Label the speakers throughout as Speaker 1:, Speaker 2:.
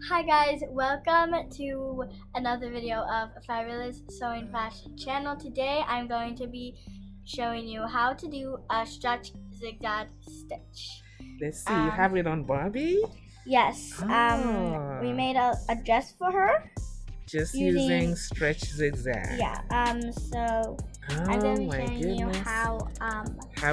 Speaker 1: Hi guys, welcome to another video of Fabulous Sewing Fashion channel. Today I'm going to be showing you how to do a stretch zigzag stitch.
Speaker 2: Let's see, you have it on Barbie?
Speaker 1: Yes, we made a dress for her.
Speaker 2: Just using stretch zigzag.
Speaker 1: Yeah, so I'm going to be showing you how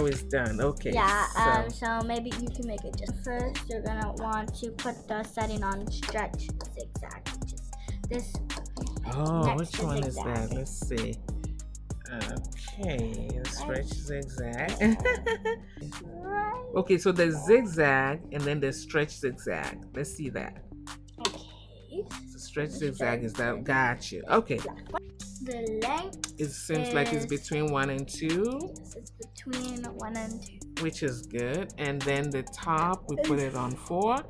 Speaker 2: it's done. Okay.
Speaker 1: Yeah, so maybe you can make it just first. You're gonna want to put the setting on stretch zigzag, which is this.
Speaker 2: Oh, which one is that? Let's see. Okay, stretch zigzag. Okay, so there's zigzag and then there's stretch zigzag. Let's see that.
Speaker 1: Okay.
Speaker 2: So stretch zigzag is that. Gotcha. Okay.
Speaker 1: The length.
Speaker 2: It seems like it's between 1 and 2.
Speaker 1: Yes, it's between 1 and 2.
Speaker 2: Which is good. And then the top, we put it on 4.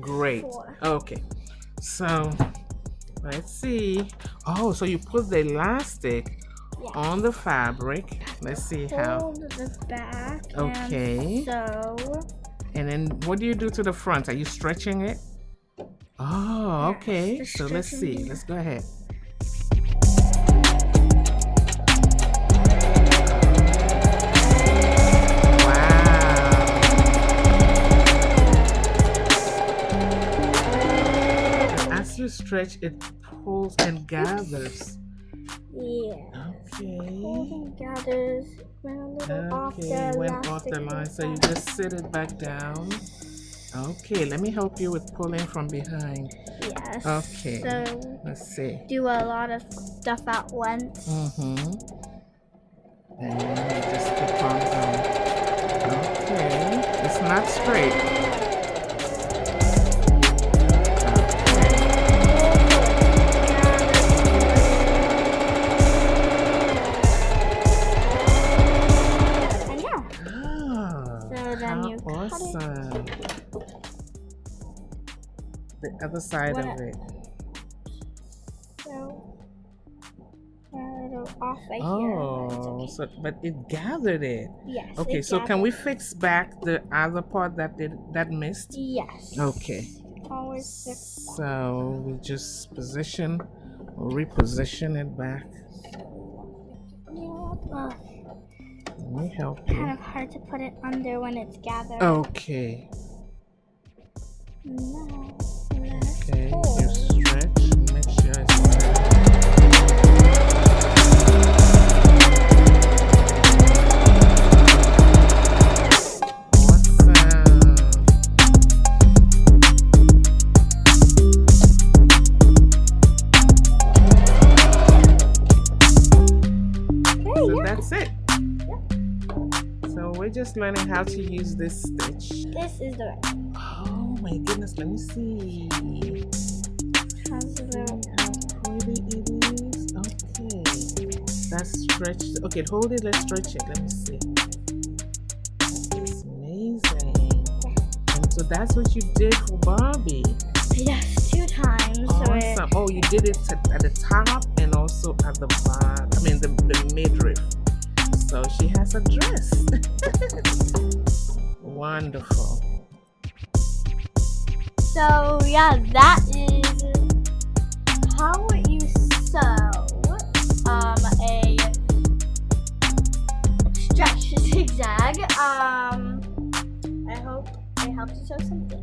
Speaker 2: Great.
Speaker 1: 4.
Speaker 2: Okay. So let's see. Oh, so you put the elastic on the fabric. Let's see how.
Speaker 1: Hold the back.
Speaker 2: Okay. And then what do you do to the front? Are you stretching it? Oh, okay.
Speaker 1: Yes,
Speaker 2: so let's see.
Speaker 1: Here.
Speaker 2: Let's go ahead. You stretch, it pulls and gathers.
Speaker 1: Yeah.
Speaker 2: Okay.
Speaker 1: Pulls and gathers. Went
Speaker 2: off the line. So you just sit it back down. Okay, let me help you with pulling from behind.
Speaker 1: Yes.
Speaker 2: Okay.
Speaker 1: So
Speaker 2: let's see.
Speaker 1: Do a lot of stuff at once.
Speaker 2: And you just keep on going. Okay. It's not straight. Awesome. The other side of it.
Speaker 1: So, off right
Speaker 2: here. So but it gathered it.
Speaker 1: Yes.
Speaker 2: Okay, so can we fix back the other part that missed?
Speaker 1: Yes.
Speaker 2: Okay.
Speaker 1: Always fix.
Speaker 2: So we just reposition it back. Let me help you.
Speaker 1: Kind of hard to put it under when it's gathered.
Speaker 2: Okay.
Speaker 1: No.
Speaker 2: Okay, you stretch. Make sure it's stretched. Awesome. So that's it. So we're just learning how to use this stitch.
Speaker 1: This is the right.
Speaker 2: Oh my goodness, let me see. How pretty it is. Okay. That's stretched. Okay, hold it, let's stretch it. Let me see. It's amazing. And so that's what you did for Barbie.
Speaker 1: Yes, 2 times.
Speaker 2: Awesome. Oh, you did it at the top and also at the bottom. I mean the midriff. So she has a dress. Wonderful.
Speaker 1: So yeah, that is how you sew a stretch zigzag. I hope it helps you sew something.